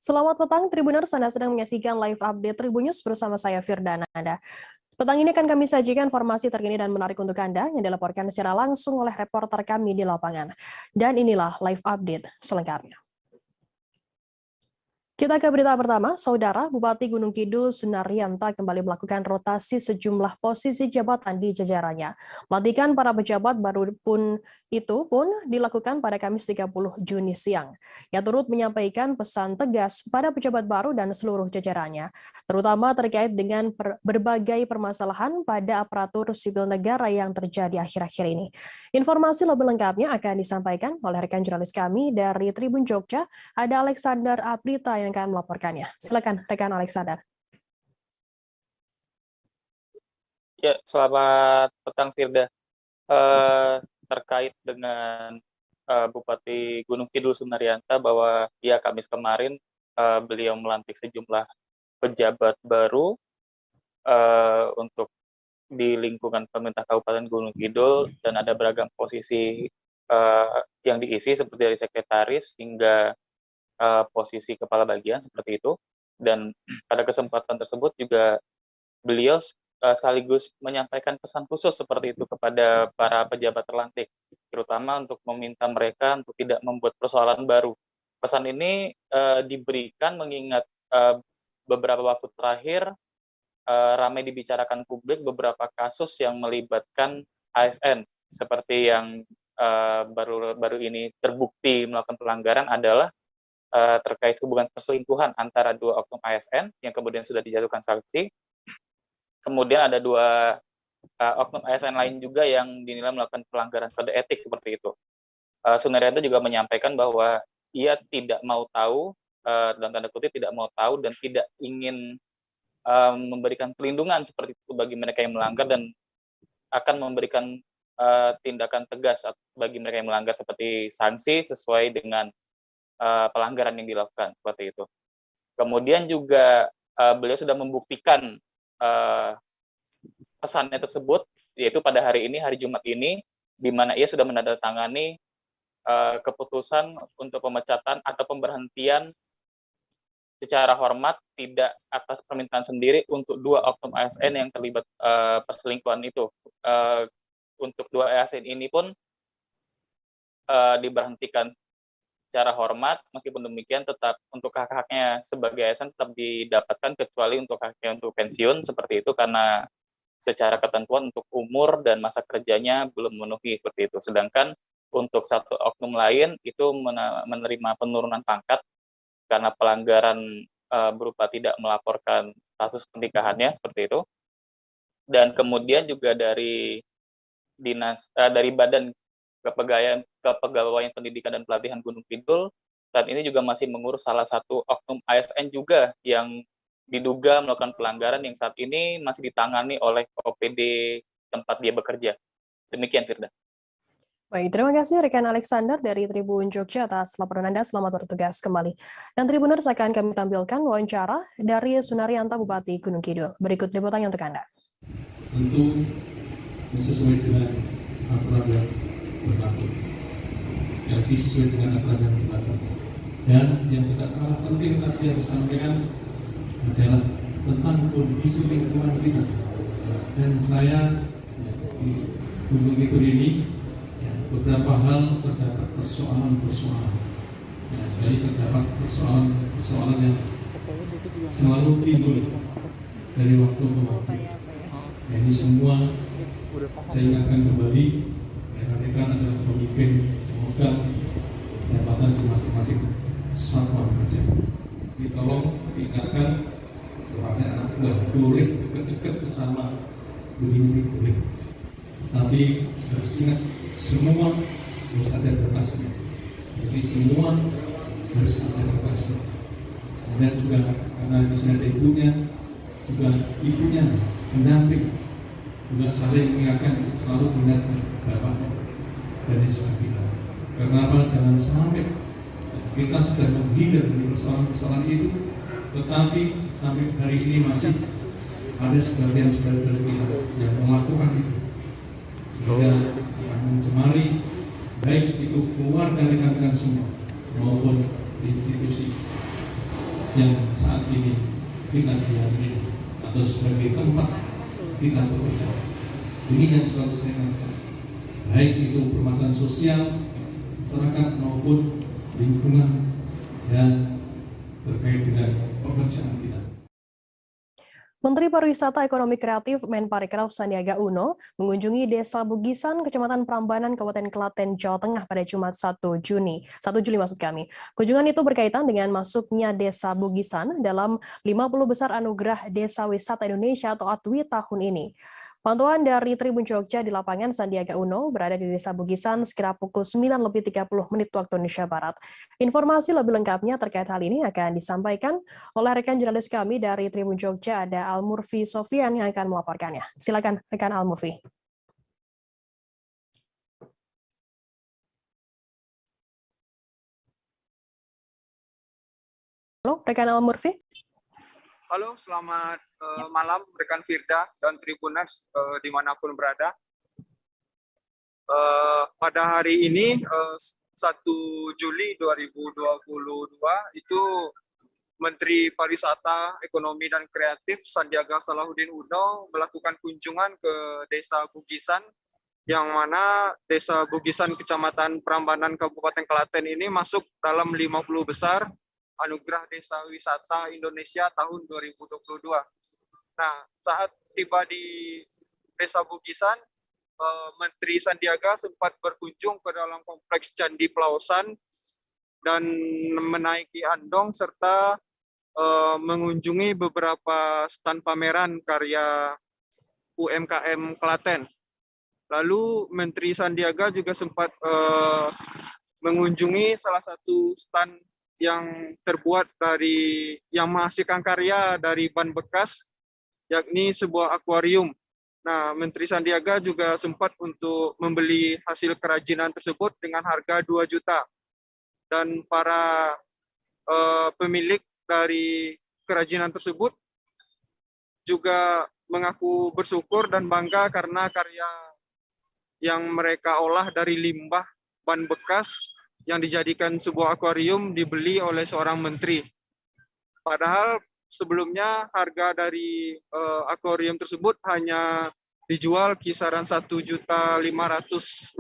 Selamat petang, Tribuners. Anda sedang menyaksikan live update Tribunnews bersama saya, Firdana. Petang ini akan kami sajikan informasi terkini dan menarik untuk Anda yang dilaporkan secara langsung oleh reporter kami di lapangan. Dan inilah live update selengkapnya. Kita ke berita pertama, Saudara Bupati Gunung Kidul Sunarianta kembali melakukan rotasi sejumlah posisi jabatan di jajarannya. Pelantikan para pejabat baru pun dilakukan pada Kamis 30 Juni siang. Ia turut menyampaikan pesan tegas pada pejabat baru dan seluruh jajarannya, terutama terkait dengan berbagai permasalahan pada aparatur sipil negara yang terjadi akhir-akhir ini. Informasi lebih lengkapnya akan disampaikan oleh rekan jurnalis kami dari Tribun Jogja, ada Alexander Aprita yang akan melaporkannya. Silakan rekan Alexander. Ya, selamat petang Firda. Terkait dengan Bupati Gunung Kidul Sunarianta bahwa ya Kamis kemarin beliau melantik sejumlah pejabat baru untuk di lingkungan pemerintah Kabupaten Gunung Kidul, dan ada beragam posisi yang diisi seperti dari sekretaris hingga posisi kepala bagian seperti itu. Dan pada kesempatan tersebut juga beliau sekaligus menyampaikan pesan khusus seperti itu kepada para pejabat terlantik, terutama untuk meminta mereka untuk tidak membuat persoalan baru. Pesan ini diberikan mengingat beberapa waktu terakhir ramai dibicarakan publik beberapa kasus yang melibatkan ASN, seperti yang baru ini terbukti melakukan pelanggaran adalah terkait hubungan perselingkuhan antara dua oknum ASN yang kemudian sudah dijatuhkan sanksi. Kemudian ada dua oknum ASN lain juga yang dinilai melakukan pelanggaran kode etik seperti itu. Sunarianta juga menyampaikan bahwa ia tidak mau tahu, dalam tanda kutip tidak mau tahu dan tidak ingin memberikan perlindungan seperti itu bagi mereka yang melanggar, dan akan memberikan tindakan tegas bagi mereka yang melanggar seperti sanksi sesuai dengan pelanggaran yang dilakukan seperti itu. Kemudian juga beliau sudah membuktikan pesannya tersebut, yaitu pada hari ini, hari Jumat ini, di mana ia sudah menandatangani keputusan untuk pemecatan atau pemberhentian secara hormat tidak atas permintaan sendiri untuk dua oknum ASN yang terlibat perselingkuhan itu. Untuk dua ASN ini pun diberhentikan secara hormat, meskipun demikian tetap untuk hak-haknya sebagai ASN tetap didapatkan, kecuali untuk haknya untuk pensiun seperti itu, karena secara ketentuan untuk umur dan masa kerjanya belum memenuhi seperti itu. Sedangkan untuk satu oknum lain itu menerima penurunan pangkat karena pelanggaran berupa tidak melaporkan status pernikahannya seperti itu. Dan kemudian juga dari dari Badan Kepegawaian Pendidikan dan Pelatihan Gunung Kidul saat ini juga masih mengurus salah satu oknum ASN juga yang diduga melakukan pelanggaran, yang saat ini masih ditangani oleh OPD tempat dia bekerja. Demikian, Firda. Baik, terima kasih rekan Alexander dari Tribun Jogja atas laporan Anda. Selamat bertugas kembali. Dan Tribuners, akan kami tampilkan wawancara dari Sunarianta Bupati Gunung Kidul. Berikut liputannya untuk Anda. Tentu sesuai dengan aturan yang berlaku. Sekali lagi sesuai dengan aturan yang berlaku. Dan yang tidak kalah penting tadi yang disampaikan adalah tentang kondisi lingkungan kita. Dan saya di Gunung Kidul ini beberapa hal terdapat persoalan-persoalan. Jadi terdapat persoalan yang selalu timbul dari waktu ke waktu. Ini semua saya ingatkan kembali, rekan-rekan adalah pemimpin pemegang jabatan di masing-masing satuan kerja. Jadi tolong diingatkan kepada anak buah, boleh dekat-dekat sesama begini boleh, tapi harus ingat semua harus ada batasnya. Jadi semua harus ada batasnya. Dan juga karena di sini ada ibunya, juga ibunya mendamping, juga saling mengingatkan, selalu mengingatkan bapaknya dan sebagainya. Karena apa? Jangan sampai kita sudah menghindar dari persoalan-persoalan itu, tetapi sampai hari ini masih ada sebagian saudara-saudara kita yang melakukan itu, sehingga yang mencemari baik itu keluarga rekan-rekan semua maupun institusi yang saat ini kita diamini atau sebagai tempat kita bekerja. Ini yang selalu saya katakan, baik itu permasalahan sosial, masyarakat maupun lingkungan dan terkait dengan pekerjaan kita. Menteri Pariwisata Ekonomi Kreatif Menparekraf Sandiaga Uno mengunjungi Desa Bugisan, Kecamatan Prambanan, Kabupaten Klaten, Jawa Tengah pada Jumat 1 Juli maksud kami. Kunjungan itu berkaitan dengan masuknya Desa Bugisan dalam 50 besar anugerah Desa Wisata Indonesia atau ADWI tahun ini. Pantauan dari Tribun Jogja di lapangan, Sandiaga Uno berada di Desa Bugisan sekira pukul 9.30 waktu Indonesia Barat. Informasi lebih lengkapnya terkait hal ini akan disampaikan oleh rekan jurnalis kami dari Tribun Jogja, ada Al-Murfi Sofian yang akan melaporkannya. Silakan rekan Al-Murfi. Halo, rekan Al-Murfi. Halo, selamat malam rekan Firda dan Tribuners dimanapun berada. Pada hari ini 1 Juli 2022 itu Menteri Pariwisata, Ekonomi dan Kreatif Sandiaga Salahuddin Uno melakukan kunjungan ke Desa Bugisan, yang mana Desa Bugisan Kecamatan Prambanan Kabupaten Klaten ini masuk dalam 50 besar Anugerah Desa Wisata Indonesia tahun 2022. Nah, saat tiba di Desa Bugisan, Menteri Sandiaga sempat berkunjung ke dalam kompleks Candi Pelausan dan menaiki andong serta mengunjungi beberapa stand pameran karya UMKM Klaten. Lalu Menteri Sandiaga juga sempat mengunjungi salah satu stand yang terbuat dari yang menghasilkan karya dari ban bekas, yakni sebuah akuarium. Nah, Menteri Sandiaga juga sempat untuk membeli hasil kerajinan tersebut dengan harga 2 juta. Dan para pemilik dari kerajinan tersebut juga mengaku bersyukur dan bangga karena karya yang mereka olah dari limbah ban bekas yang dijadikan sebuah akuarium dibeli oleh seorang menteri. Padahal sebelumnya harga dari akuarium tersebut hanya dijual kisaran Rp1.500.000.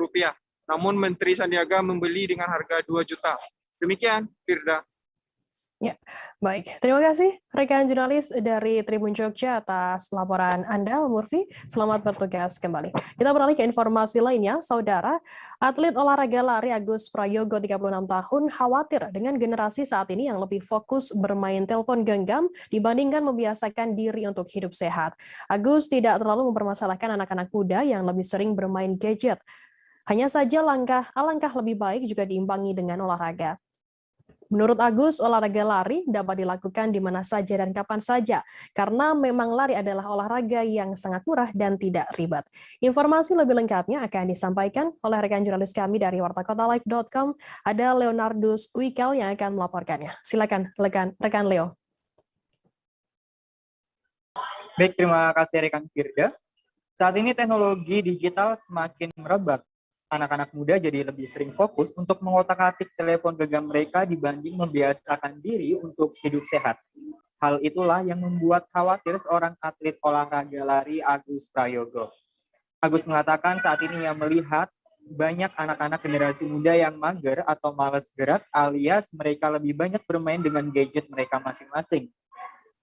Namun Menteri Sandiaga membeli dengan harga 2 juta. Demikian, Firda. Ya, baik. Terima kasih rekan jurnalis dari Tribun Jogja atas laporan Anda, Murfi. Selamat bertugas kembali. Kita beralih ke informasi lainnya, Saudara. Atlet olahraga lari Agus Prayogo, 36 tahun, khawatir dengan generasi saat ini yang lebih fokus bermain telepon genggam dibandingkan membiasakan diri untuk hidup sehat. Agus tidak terlalu mempermasalahkan anak-anak muda yang lebih sering bermain gadget. Hanya saja alangkah lebih baik juga diimbangi dengan olahraga. Menurut Agus, olahraga lari dapat dilakukan di mana saja dan kapan saja, karena memang lari adalah olahraga yang sangat murah dan tidak ribet. Informasi lebih lengkapnya akan disampaikan oleh rekan jurnalis kami dari wartakotalive.com, ada Leonardus Wikel yang akan melaporkannya. Silakan rekan Leo. Baik, terima kasih rekan Firda. Saat ini teknologi digital semakin merebak. Anak-anak muda jadi lebih sering fokus untuk mengotak-atik telepon genggam mereka dibanding membiasakan diri untuk hidup sehat. Hal itulah yang membuat khawatir seorang atlet olahraga lari Agus Prayogo. Agus mengatakan saat ini ia melihat banyak anak-anak generasi muda yang mager atau malas gerak alias mereka lebih banyak bermain dengan gadget mereka masing-masing.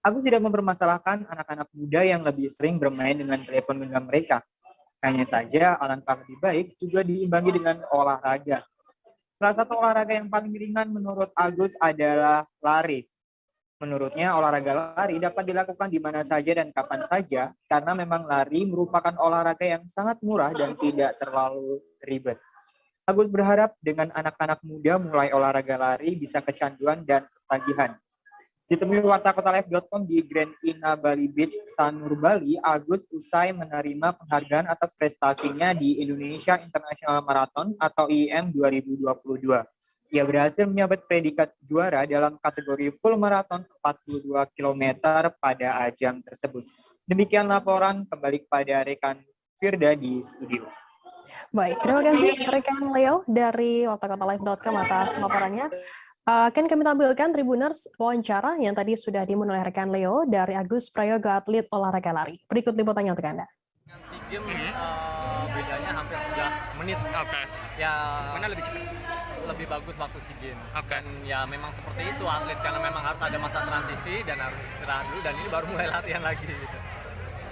Agus tidak mempermasalahkan anak-anak muda yang lebih sering bermain dengan telepon genggam mereka. Hanya saja alangkah lebih baik juga diimbangi dengan olahraga. Salah satu olahraga yang paling ringan menurut Agus adalah lari. Menurutnya olahraga lari dapat dilakukan di mana saja dan kapan saja karena memang lari merupakan olahraga yang sangat murah dan tidak terlalu ribet. Agus berharap dengan anak-anak muda mulai olahraga lari bisa kecanduan dan ketagihan. Ditemui wartakotalive.com di Grand Ina Bali Beach, Sanur, Bali, Agus usai menerima penghargaan atas prestasinya di Indonesia International Marathon atau IIM 2022. Ia berhasil menyabet predikat juara dalam kategori full marathon 42 km pada ajang tersebut. Demikian laporan, kembali kepada rekan Firda di studio. Baik, terima kasih rekan Leo dari wartakotalive.com atas laporannya. Akan kami tampilkan Tribuners wawancara yang tadi sudah dimulai oleh rekan Leo dari Agus Prayoga, atlet olahraga lari. Berikut liputannya untuk Anda. Dengan SEA Games bedanya hampir 11 menit. Oke. Ya Mana lebih cepat? lebih bagus waktu SEA Games. Oke. Dan ya memang seperti itu atlet, karena memang harus ada masa transisi dan harus istirahat dulu, dan ini baru mulai latihan lagi gitu.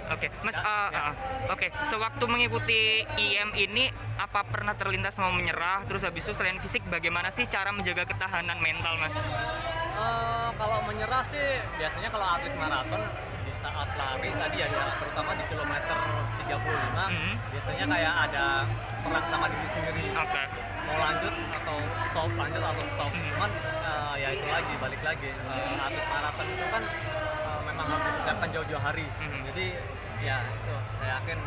Oke, Mas. Ya. Oke, sewaktu mengikuti IM ini, apa pernah terlintas mau menyerah? Terus habis itu selain fisik, bagaimana sih cara menjaga ketahanan mental, Mas? Kalau menyerah sih biasanya kalau atlet maraton di saat lari tadi ya, terutama di kilometer 35 biasanya kayak ada perang sama diri sendiri. Oke. Mau lanjut atau stop, lanjut atau stop. Cuman ya itu lagi, balik lagi, atlet maraton itu kan memang harus dipersiapkan jauh-jauh hari. Jadi ya itu, saya yakin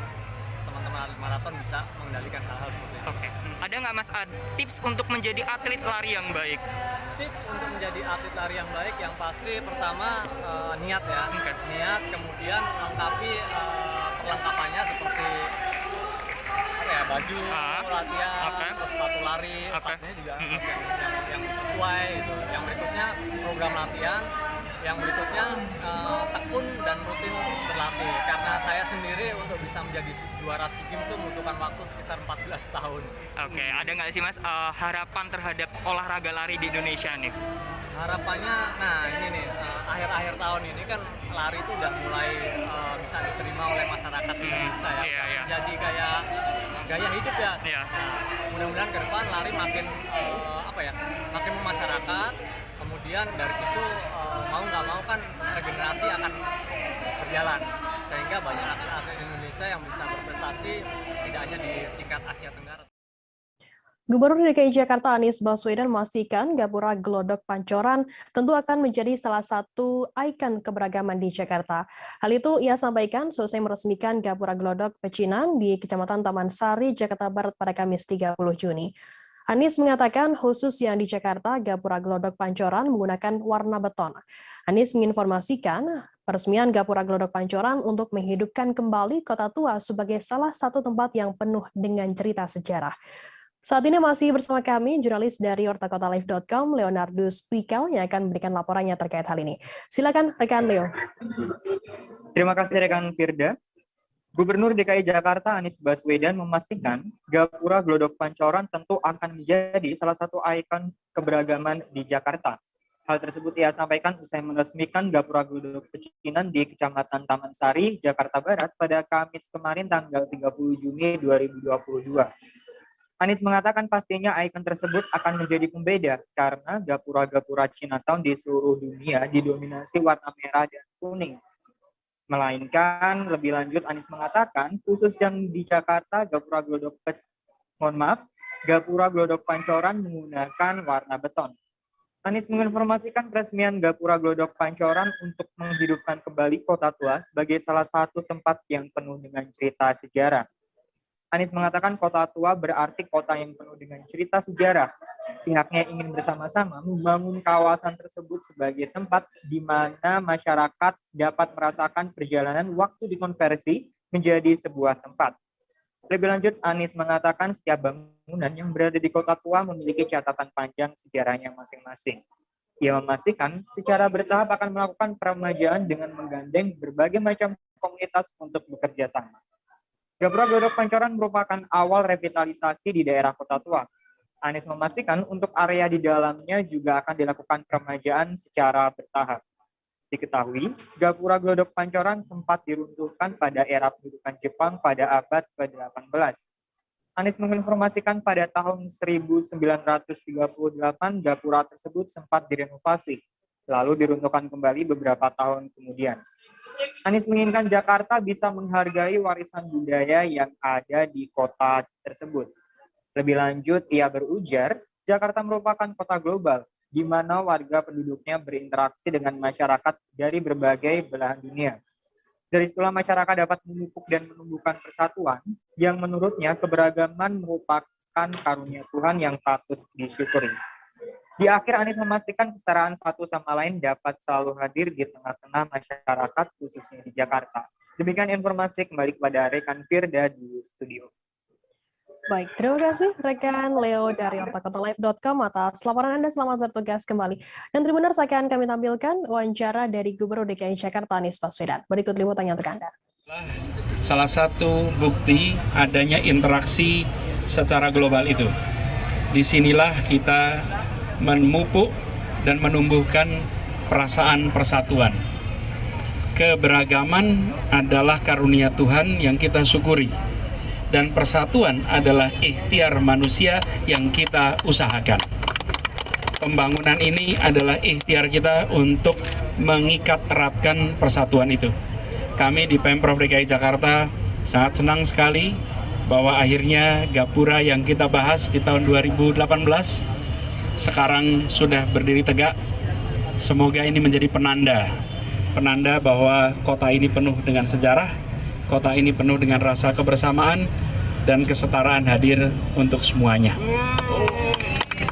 teman-teman atlet maraton bisa mengendalikan hal-hal seperti itu. Oke. Ada nggak, Mas, tips untuk menjadi atlet lari yang baik? Tips untuk menjadi atlet lari yang baik, yang pasti pertama niat ya. Oke. Niat, kemudian lengkapi perlengkapannya seperti apa ya, baju latihan, terus sepatu lari, sepatunya juga harus yang sesuai gitu. Yang berikutnya program latihan, yang berikutnya tekun dan rutin berlatih. Karena saya sendiri untuk bisa menjadi juara SEA Games itu membutuhkan waktu sekitar 14 tahun. Oke, ada nggak sih, Mas, harapan terhadap olahraga lari di Indonesia nih? Harapannya, nah ini nih, akhir-akhir tahun ini kan lari itu udah mulai bisa diterima oleh masyarakat Indonesia ya. Iya. Jadi kayak gaya hidup ya. Iya. Nah, mudah-mudahan ke depan lari makin makin memasyarakat. Kemudian dari situ mau nggak mau kan regenerasi akan berjalan, sehingga banyak atlet Indonesia yang bisa berprestasi tidak hanya di tingkat Asia Tenggara. Gubernur DKI Jakarta Anies Baswedan memastikan Gapura Glodok Pancoran tentu akan menjadi salah satu ikon keberagaman di Jakarta. Hal itu ia sampaikan selesai meresmikan Gapura Glodok Pecinan di Kecamatan Taman Sari, Jakarta Barat pada Kamis 30 Juni. Anies mengatakan khusus yang di Jakarta, Gapura Glodok Pancoran menggunakan warna beton. Anies menginformasikan peresmian Gapura Glodok Pancoran untuk menghidupkan kembali Kota Tua sebagai salah satu tempat yang penuh dengan cerita sejarah. Saat ini masih bersama kami jurnalis dari wartakotalive.com, Leonardus Wikel, yang akan memberikan laporannya terkait hal ini. Silakan rekan Leo. Terima kasih rekan Firda. Gubernur DKI Jakarta Anies Baswedan memastikan Gapura Glodok Pancoran tentu akan menjadi salah satu ikon keberagaman di Jakarta. Hal tersebut ia sampaikan usai meresmikan Gapura Glodok Pecinan di Kecamatan Taman Sari, Jakarta Barat pada Kamis kemarin tanggal 30 Juni 2022. Anies mengatakan pastinya ikon tersebut akan menjadi pembeda karena gapura-gapura Chinatown di seluruh dunia didominasi warna merah dan kuning. Melainkan, lebih lanjut Anies mengatakan khusus yang di Jakarta Gapura Glodok Pancoran menggunakan warna beton. Anies menginformasikan peresmian Gapura Glodok Pancoran untuk menghidupkan kembali Kota Tua sebagai salah satu tempat yang penuh dengan cerita sejarah. Anies mengatakan Kota Tua berarti kota yang penuh dengan cerita sejarah. Pihaknya ingin bersama-sama membangun kawasan tersebut sebagai tempat di mana masyarakat dapat merasakan perjalanan waktu dikonversi menjadi sebuah tempat. Lebih lanjut, Anies mengatakan setiap bangunan yang berada di Kota Tua memiliki catatan panjang sejarahnya masing-masing. Ia memastikan secara bertahap akan melakukan peremajaan dengan menggandeng berbagai macam komunitas untuk bekerja sama. Gapura Glodok Pancoran merupakan awal revitalisasi di daerah Kota Tua. Anies memastikan untuk area di dalamnya juga akan dilakukan peremajaan secara bertahap. Diketahui, Gapura Glodok Pancoran sempat diruntuhkan pada era pendudukan Jepang pada abad ke-18. Anies menginformasikan pada tahun 1938 Gapura tersebut sempat direnovasi, lalu diruntuhkan kembali beberapa tahun kemudian. Anies menginginkan Jakarta bisa menghargai warisan budaya yang ada di kota tersebut. Lebih lanjut, ia berujar, Jakarta merupakan kota global, di mana warga penduduknya berinteraksi dengan masyarakat dari berbagai belahan dunia. Dari situlah masyarakat dapat memupuk dan menumbuhkan persatuan, yang menurutnya keberagaman merupakan karunia Tuhan yang patut disyukuri. Di akhir, Anies memastikan kesetaraan satu sama lain dapat selalu hadir di tengah-tengah masyarakat, khususnya di Jakarta. Demikian informasi, kembali kepada rekan Firda di studio. Baik, terima kasih rekan Leo dari ortakotalive.com atas laporan Anda. Selamat bertugas kembali. Dan Tribuners, akan kami tampilkan wawancara dari Gubernur DKI Jakarta Anies Baswedan. Berikut liputannya untuk Anda. Salah satu bukti adanya interaksi secara global itu. Disinilah kita memupuk dan menumbuhkan perasaan persatuan. Keberagaman adalah karunia Tuhan yang kita syukuri. Dan persatuan adalah ikhtiar manusia yang kita usahakan. Pembangunan ini adalah ikhtiar kita untuk mengikat eratkan persatuan itu. Kami di Pemprov DKI Jakarta sangat senang sekali bahwa akhirnya Gapura yang kita bahas di tahun 2018 sekarang sudah berdiri tegak. Semoga ini menjadi penanda bahwa kota ini penuh dengan sejarah, kota ini penuh dengan rasa kebersamaan dan kesetaraan hadir untuk semuanya.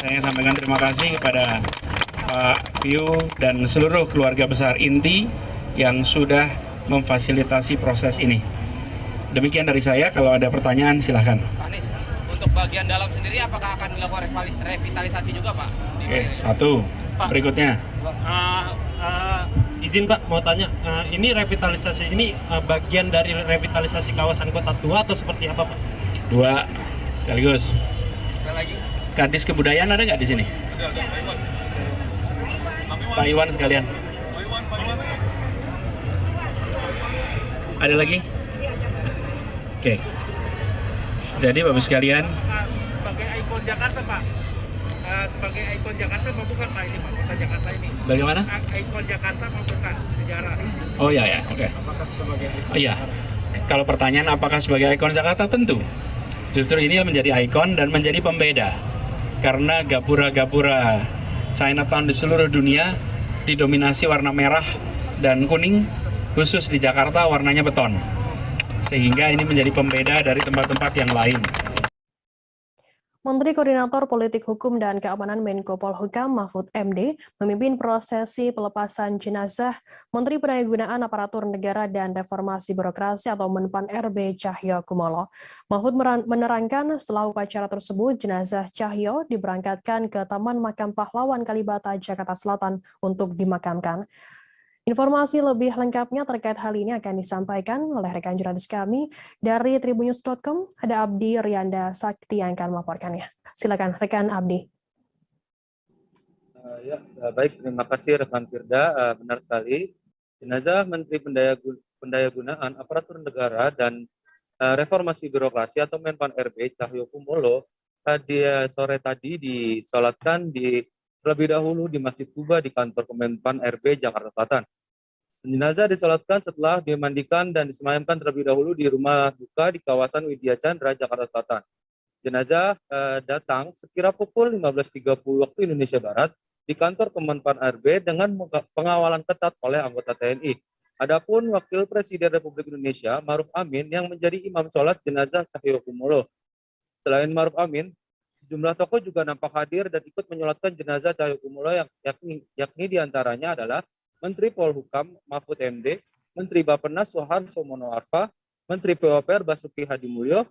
Saya sampaikan terima kasih kepada Pak Piu dan seluruh keluarga besar Inti yang sudah memfasilitasi proses ini. Demikian dari saya, kalau ada pertanyaan silahkan. Pak Anies, untuk bagian dalam sendiri apakah akan dilakukan revitalisasi juga, Pak? Oke, satu. Berikutnya. Izin Pak, mau tanya, ini revitalisasi ini bagian dari revitalisasi kawasan Kota Tua atau seperti apa Pak? Dua, sekaligus. Sekali lagi. Kadis Kebudayaan ada nggak di sini? Ada. Pak Iwan sekalian. Ada lagi? Oke. Jadi Bapak sekalian. Sebagai ikon Jakarta Pak, sebagai ikon Jakarta mau bukan Pak ini Pak, Kota Jakarta ini? Bagaimana? Ikon Jakarta mau bukan sejarah. Oh ya, oke. Apakah sebagai ikon? Iya. Kalau pertanyaan apakah sebagai ikon Jakarta, tentu. Justru ini menjadi ikon dan menjadi pembeda. Karena gapura-gapura Chinatown di seluruh dunia didominasi warna merah dan kuning, khusus di Jakarta warnanya beton. Sehingga ini menjadi pembeda dari tempat-tempat yang lain. Menteri Koordinator Politik Hukum dan Keamanan Menko Polhukam Mahfud MD memimpin prosesi pelepasan jenazah Menteri Pendayagunaan Aparatur Negara dan Reformasi Birokrasi atau Menpan RB Cahyo Kumolo. Mahfud menerangkan setelah upacara tersebut, jenazah Cahyo diberangkatkan ke Taman Makam Pahlawan Kalibata, Jakarta Selatan untuk dimakamkan. Informasi lebih lengkapnya terkait hal ini akan disampaikan oleh rekan jurnalis kami dari tribunnews.com. Ada Abdi Rianda Sakti yang akan melaporkannya. Silakan rekan Abdi. Baik, terima kasih rekan Firda. Benar sekali, jenazah Menteri Pendayagunaan Aparatur Negara dan Reformasi Birokrasi atau Menpan RB Cahyo Kumolo sore tadi disolatkan terlebih dahulu di Masjid Kuba di kantor Kemenpan RB Jakarta Selatan. Jenazah disolatkan setelah dimandikan dan disemayamkan terlebih dahulu di rumah duka di kawasan Widya Chandra, Jakarta Selatan. Jenazah datang sekira pukul 15.30 waktu Indonesia Barat di kantor Kemenpan RB dengan pengawalan ketat oleh anggota TNI. Adapun Wakil Presiden Republik Indonesia Ma'ruf Amin yang menjadi imam sholat jenazah Cahyo Kumolo. Selain Ma'ruf Amin, sejumlah tokoh juga nampak hadir dan ikut menyolatkan jenazah Cahyo Kumolo yakni diantaranya adalah Menteri Polhukam Mahfud MD, Menteri Bappenas Soeharto Mono Arfa, Menteri PUPR Basuki Hadimulyo,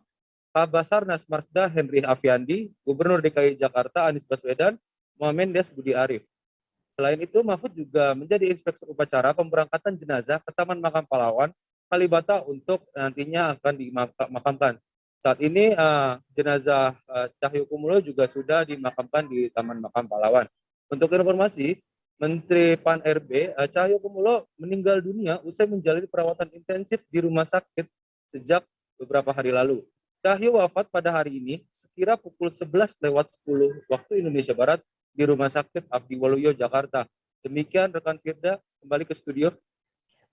Kabasarnas Marsda Henry Afiandi, Gubernur DKI Jakarta Anies Baswedan, Mendes Budi Arief. Selain itu, Mahfud juga menjadi inspektur upacara pemberangkatan jenazah ke Taman Makam Pahlawan Kalibata untuk nantinya akan dimakamkan. Saat ini jenazah Cahyo Kumolo juga sudah dimakamkan di Taman Makam Pahlawan. Untuk informasi, Menteri Pan RB Cahyo Kumolo meninggal dunia usai menjalani perawatan intensif di rumah sakit sejak beberapa hari lalu. Cahyo wafat pada hari ini sekira pukul 11:10 waktu Indonesia Barat di Rumah Sakit Abdi Waluyo, Jakarta. Demikian rekan Firda, kembali ke studio.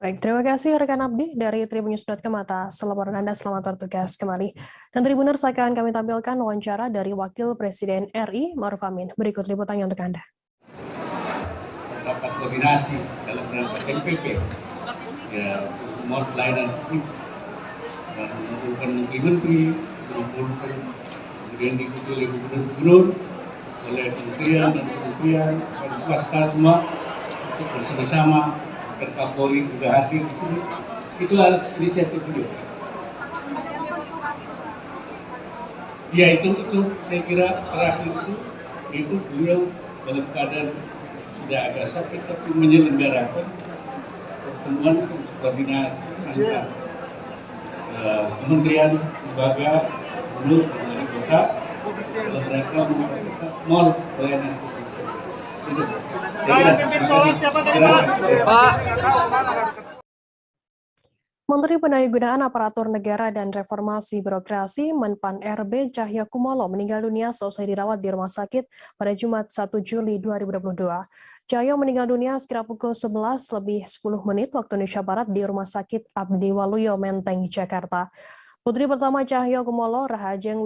Baik, terima kasih rekan Abdi dari tribunnews.com atas laporan Anda. Selamat bertugas kembali. Dan Tribuners, akan kami tampilkan wawancara dari Wakil Presiden RI Ma'ruf Amin. Berikut liputannya untuk Anda. Dapat koordinasi dalam rangka MPP ya, semua pelayanan publik dan mengumpulkan menteri-menteri, kemudian diikuti oleh gubernur-gubernur, oleh kementerian dan kementerian, dan swasta semua untuk bersama-sama. Dan Kapolri sudah hadir di sini. Itulah inisiatif beliau. Ya itu saya kira terakhir itu beliau dalam keadaan sudah agak sakit tapi menyelenggarakan pertemuan koordinasi antara kementerian, lembaga, gubernur, dan wali kota dalam rangka membuka mall pelayanan publik. Itu. Menteri Pendayagunaan Aparatur Negara dan Reformasi Birokrasi Menpan RB Cahyokumolo meninggal dunia seusai dirawat di rumah sakit pada Jumat 1 Juli 2022. Cahyo meninggal dunia sekira pukul 11 lebih 10 menit waktu Indonesia Barat di Rumah Sakit Abdi Waluyo, Menteng, Jakarta. Putri pertama Cahyokumolo, Rahajeng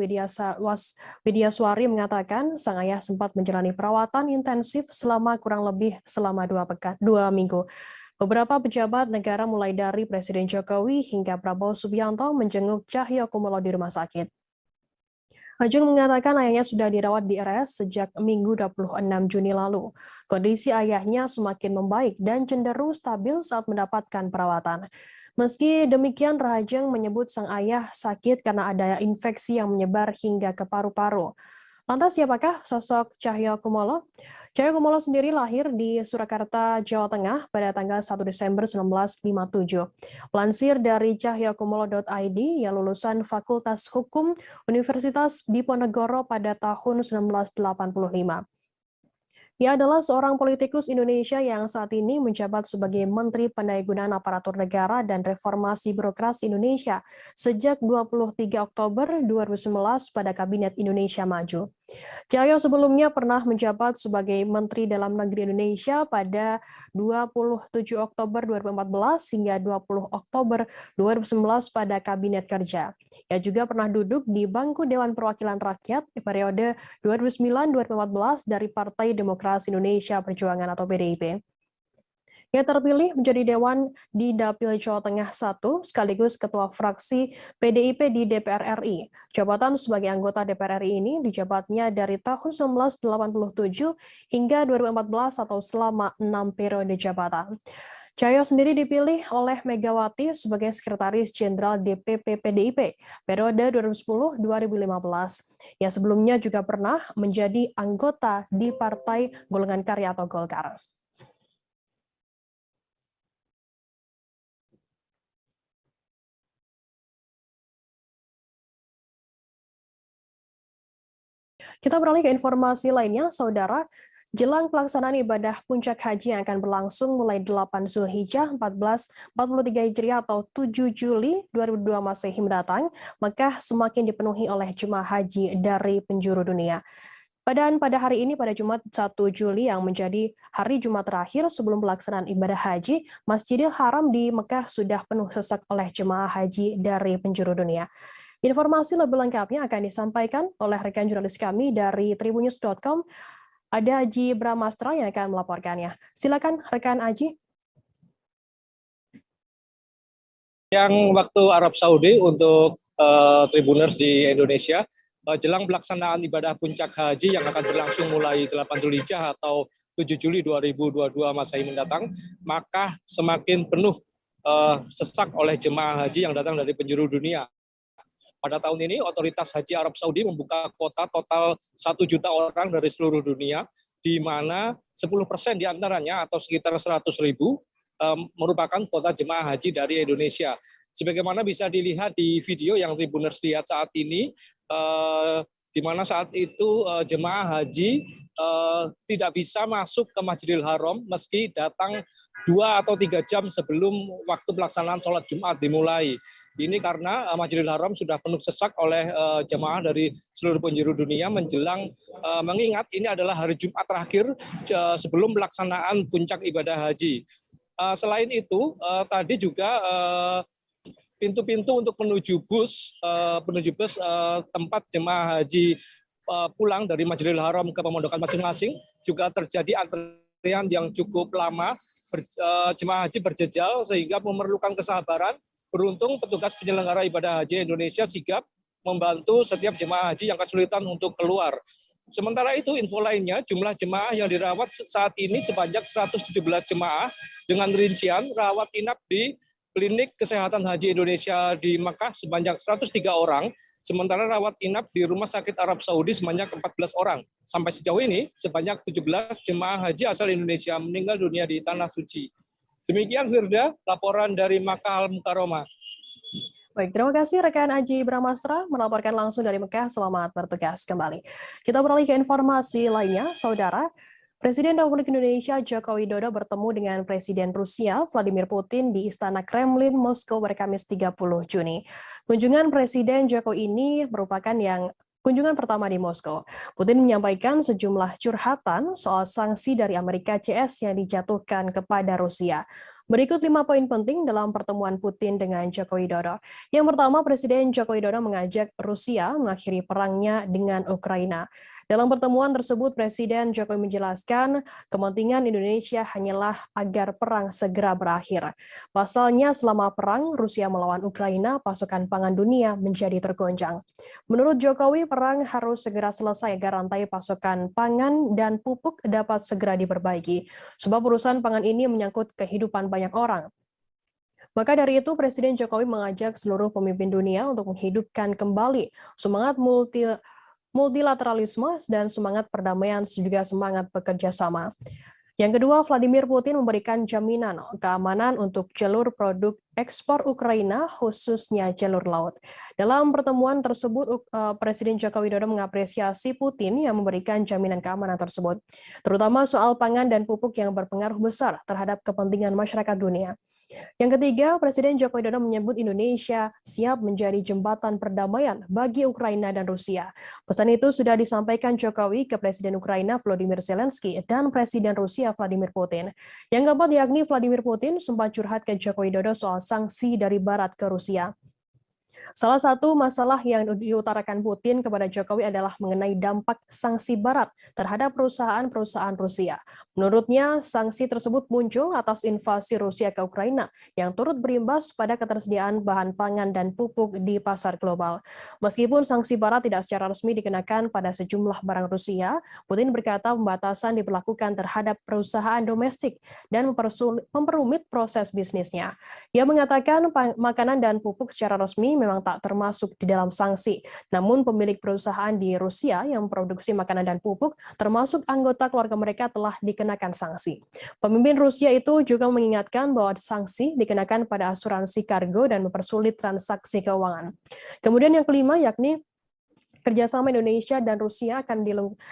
Widiaswari mengatakan sang ayah sempat menjalani perawatan intensif selama kurang lebih 2 minggu. Beberapa pejabat negara mulai dari Presiden Jokowi hingga Prabowo Subianto menjenguk Cahyokumolo di rumah sakit. Ajeng mengatakan ayahnya sudah dirawat di RS sejak Minggu 26 Juni lalu. Kondisi ayahnya semakin membaik dan cenderung stabil saat mendapatkan perawatan. Meski demikian, Rahajeng menyebut sang ayah sakit karena ada infeksi yang menyebar hingga ke paru-paru. Lantas siapakah sosok Cahyokumolo? Cahyokumolo sendiri lahir di Surakarta, Jawa Tengah pada tanggal 1 Desember 1957. Lansir dari cahyokumolo.id, ia lulusan Fakultas Hukum Universitas Diponegoro pada tahun 1985. Ia adalah seorang politikus Indonesia yang saat ini menjabat sebagai Menteri Pendayagunaan Aparatur Negara dan Reformasi Birokrasi Indonesia sejak 23 Oktober 2011 pada Kabinet Indonesia Maju. Cahyo sebelumnya pernah menjabat sebagai Menteri Dalam Negeri Indonesia pada 27 Oktober 2014 hingga 20 Oktober 2019 pada Kabinet Kerja. Ia juga pernah duduk di bangku Dewan Perwakilan Rakyat di periode 2009-2014 dari Partai Demokrasi Indonesia Perjuangan atau PDIP. Ia terpilih menjadi Dewan di Dapil Jawa Tengah 1 sekaligus Ketua Fraksi PDIP di DPR RI. Jabatan sebagai anggota DPR RI ini dijabatnya dari tahun 1987 hingga 2014 atau selama 6 periode jabatan. Cahyo sendiri dipilih oleh Megawati sebagai Sekretaris Jenderal DPP PDIP periode 2010-2015. Ia sebelumnya juga pernah menjadi anggota di Partai Golongan Karya atau Golkar. Kita beralih ke informasi lainnya, Saudara. Jelang pelaksanaan ibadah puncak haji yang akan berlangsung mulai 8 Zulhijjah 1443 Hijriah atau 7 Juli 2022 Masehi mendatang, Mekah semakin dipenuhi oleh jemaah haji dari penjuru dunia. Pada hari ini, pada Jumat 1 Juli yang menjadi hari Jumat terakhir sebelum pelaksanaan ibadah haji, Masjidil Haram di Mekah sudah penuh sesak oleh jemaah haji dari penjuru dunia. Informasi lebih lengkapnya akan disampaikan oleh rekan jurnalis kami dari tribunnews.com. Ada Aji Bramastra yang akan melaporkannya. Silakan rekan Aji. Yang waktu Arab Saudi untuk Tribuners di Indonesia, jelang pelaksanaan ibadah puncak haji yang akan berlangsung mulai 8 Zulhijjah atau 7 Juli 2022 Masehi mendatang, maka semakin penuh sesak oleh jemaah haji yang datang dari penjuru dunia. Pada tahun ini, Otoritas Haji Arab Saudi membuka kuota total 1 juta orang dari seluruh dunia, di mana 10% diantaranya atau sekitar 100.000 merupakan kuota jemaah haji dari Indonesia. Sebagaimana bisa dilihat di video yang Tribuners lihat saat ini, di mana saat itu jemaah haji tidak bisa masuk ke Masjidil Haram meski datang 2 atau 3 jam sebelum waktu pelaksanaan sholat Jumat dimulai. Ini karena Masjidil Haram sudah penuh sesak oleh jemaah dari seluruh penjuru dunia menjelang mengingat ini adalah hari Jumat terakhir sebelum pelaksanaan puncak ibadah haji. Selain itu, tadi juga pintu-pintu untuk menuju bus tempat jemaah haji pulang dari Masjidil Haram ke pemondokan masing-masing juga terjadi antrian yang cukup lama. Jemaah haji berjejal sehingga memerlukan kesabaran. Beruntung petugas penyelenggara ibadah haji Indonesia sigap membantu setiap jemaah haji yang kesulitan untuk keluar. Sementara itu, info lainnya, jumlah jemaah yang dirawat saat ini sebanyak 117 jemaah dengan rincian rawat inap di klinik kesehatan haji Indonesia di Makkah sebanyak 103 orang, sementara rawat inap di Rumah Sakit Arab Saudi sebanyak 14 orang. Sampai sejauh ini, sebanyak 17 jemaah haji asal Indonesia meninggal dunia di Tanah Suci. Demikian Firda, laporan dari Makkah Al-Mukarramah. Baik, terima kasih rekan Aji Bramastra melaporkan langsung dari Mekah. Selamat bertugas kembali. Kita beralih ke informasi lainnya, Saudara. Presiden Republik Indonesia Joko Widodo bertemu dengan Presiden Rusia Vladimir Putin di Istana Kremlin, Moskow pada Kamis 30 Juni. Kunjungan Presiden Joko ini merupakan kunjungan pertama di Moskow. Putin menyampaikan sejumlah curhatan soal sanksi dari Amerika CS yang dijatuhkan kepada Rusia. Berikut 5 poin penting dalam pertemuan Putin dengan Joko Widodo. Yang pertama, Presiden Joko Widodo mengajak Rusia mengakhiri perangnya dengan Ukraina. Dalam pertemuan tersebut, Presiden Jokowi menjelaskan kepentingan Indonesia hanyalah agar perang segera berakhir. Pasalnya, selama perang Rusia melawan Ukraina, pasokan pangan dunia menjadi tergoncang. Menurut Jokowi, perang harus segera selesai agar rantai pasokan pangan dan pupuk dapat segera diperbaiki. Sebab urusan pangan ini menyangkut kehidupan banyak orang. Maka dari itu, Presiden Jokowi mengajak seluruh pemimpin dunia untuk menghidupkan kembali semangat multilateralisme dan semangat perdamaian, juga semangat bekerja sama. Yang kedua, Vladimir Putin memberikan jaminan keamanan untuk jalur produk ekspor Ukraina, khususnya jalur laut. Dalam pertemuan tersebut, Presiden Joko Widodo mengapresiasi Putin yang memberikan jaminan keamanan tersebut, terutama soal pangan dan pupuk yang berpengaruh besar terhadap kepentingan masyarakat dunia. Yang ketiga, Presiden Joko Widodo menyebut Indonesia siap menjadi jembatan perdamaian bagi Ukraina dan Rusia. Pesan itu sudah disampaikan Jokowi ke Presiden Ukraina Volodymyr Zelensky dan Presiden Rusia Vladimir Putin. Yang keempat, yakni Vladimir Putin sempat curhat ke Joko Widodo soal sanksi dari Barat ke Rusia. Salah satu masalah yang diutarakan Putin kepada Jokowi adalah mengenai dampak sanksi Barat terhadap perusahaan-perusahaan Rusia. Menurutnya, sanksi tersebut muncul atas invasi Rusia ke Ukraina yang turut berimbas pada ketersediaan bahan pangan dan pupuk di pasar global. Meskipun sanksi Barat tidak secara resmi dikenakan pada sejumlah barang Rusia, Putin berkata pembatasan diberlakukan terhadap perusahaan domestik dan memperumit proses bisnisnya. Ia mengatakan makanan dan pupuk secara resmi memang tak termasuk di dalam sanksi. Namun pemilik perusahaan di Rusia yang memproduksi makanan dan pupuk, termasuk anggota keluarga mereka, telah dikenakan sanksi. Pemimpin Rusia itu juga mengingatkan bahwa sanksi dikenakan pada asuransi kargo dan mempersulit transaksi keuangan. Kemudian yang kelima, yakni kerjasama Indonesia dan Rusia akan